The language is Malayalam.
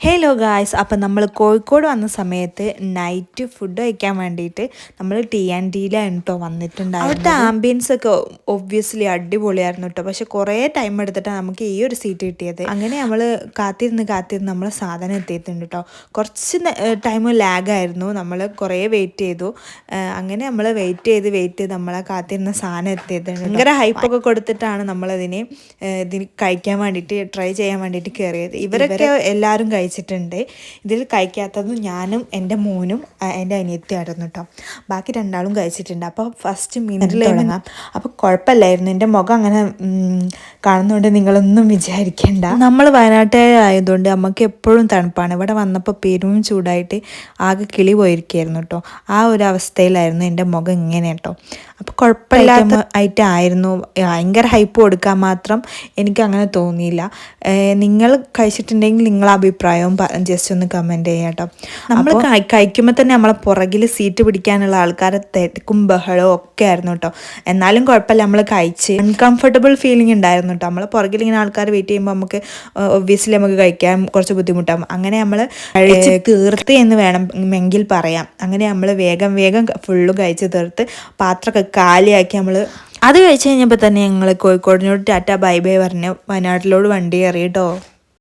ഹലോ ഗായ്സ്, അപ്പം നമ്മൾ കോഴിക്കോട് വന്ന സമയത്ത് നൈറ്റ് ഫുഡ് കഴിക്കാൻ വേണ്ടിയിട്ട് നമ്മൾ ടിയിലാണ് കേട്ടോ വന്നിട്ടുണ്ടായിരുന്നു. അവിടുത്തെ ആംബിയൻസ് ഒക്കെ ഒബ്വിയസ്ലി അടിപൊളിയായിരുന്നു കേട്ടോ. പക്ഷെ കുറേ ടൈം എടുത്തിട്ടാണ് നമുക്ക് ഈ ഒരു സീറ്റ് കിട്ടിയത്. അങ്ങനെ നമ്മൾ കാത്തിരുന്ന് നമ്മൾ സാധനം എത്തിയിട്ടുണ്ട് കേട്ടോ. കുറച്ച് ടൈം ലാഗായിരുന്നു, നമ്മൾ കുറേ വെയിറ്റ് ചെയ്തു. അങ്ങനെ നമ്മൾ വെയിറ്റ് ചെയ്ത് നമ്മളെ കാത്തിരുന്ന സാധനം എത്തിയിട്ടുണ്ട്. ഭയങ്കര ഹൈപ്പൊക്കെ കൊടുത്തിട്ടാണ് നമ്മളതിന് കഴിക്കാൻ വേണ്ടിയിട്ട് ട്രൈ ചെയ്യാൻ വേണ്ടിയിട്ട് കയറിയത്. ഇവരൊക്കെ എല്ലാവരും കഴിച്ചിട്ടുണ്ട്. ഇതിൽ കഴിക്കാത്തതും ഞാനും എൻ്റെ മോനും എൻ്റെ അനിയത്തിയായിരുന്നു കേട്ടോ. ബാക്കി രണ്ടാളും കഴിച്ചിട്ടുണ്ട്. അപ്പോൾ ഫസ്റ്റ് മിനിറ്റിൽ തുടങ്ങാം. അപ്പോൾ കുഴപ്പമില്ലായിരുന്നു. എൻ്റെ മുഖം അങ്ങനെ കാണുന്നതുകൊണ്ട് നിങ്ങളൊന്നും വിചാരിക്കേണ്ട. നമ്മൾ വയനാട്ടുകാരായതുകൊണ്ട് നമുക്ക് എപ്പോഴും തണുപ്പാണ്. ഇവിടെ വന്നപ്പോൾ പെരും ചൂടായിട്ട് ആകെ കിളി പോയിരിക്കുകയായിരുന്നു കേട്ടോ. ആ ഒരു അവസ്ഥയിലായിരുന്നു എൻ്റെ മുഖം ഇങ്ങനെ കേട്ടോ. അപ്പോൾ കുഴപ്പമില്ലാത്ത ആയിട്ടായിരുന്നു. ഭയങ്കര ഹൈപ്പ് കൊടുക്കാൻ മാത്രം എനിക്ക് അങ്ങനെ തോന്നിയില്ല. നിങ്ങൾ കഴിച്ചിട്ടുണ്ടെങ്കിൽ നിങ്ങളെ അഭിപ്രായവും ജസ്റ്റ് ഒന്ന് കമൻറ്റ് ചെയ്യാം കേട്ടോ. നമ്മൾ കഴിക്കുമ്പോൾ തന്നെ നമ്മളെ പുറകിൽ സീറ്റ് പിടിക്കാനുള്ള ആൾക്കാരെ തിരക്കും ബഹളവും ഒക്കെ ആയിരുന്നു കേട്ടോ. എന്നാലും കുഴപ്പമില്ല, നമ്മൾ കഴിച്ച് അൺകംഫർട്ടബിൾ ഫീലിംഗ് ഉണ്ടായിരുന്നു കേട്ടോ. നമ്മളെ പുറകിൽ ഇങ്ങനെ ആൾക്കാർ വെയിറ്റ് ചെയ്യുമ്പോൾ നമുക്ക് ഒബ്വിയസ്ലി നമുക്ക് കഴിക്കാൻ കുറച്ച് ബുദ്ധിമുട്ടാകും. അങ്ങനെ നമ്മൾ കഴിച്ച് തീർത്ത് എന്ന് വേണമെങ്കിൽ പറയാം. അങ്ങനെ നമ്മൾ വേഗം ഫുള്ള് കഴിച്ച് തീർത്ത് പാത്രമൊക്കെ കാലിയാക്കി നമ്മൾ അത് കഴിച്ച് കഴിഞ്ഞപ്പോൾ തന്നെ ഞങ്ങൾ കോഴിക്കോടിനോട് ടാറ്റ ബൈ ബൈ പറഞ്ഞ് വയനാട്ടിലോട് വണ്ടി കയറി കേട്ടോ.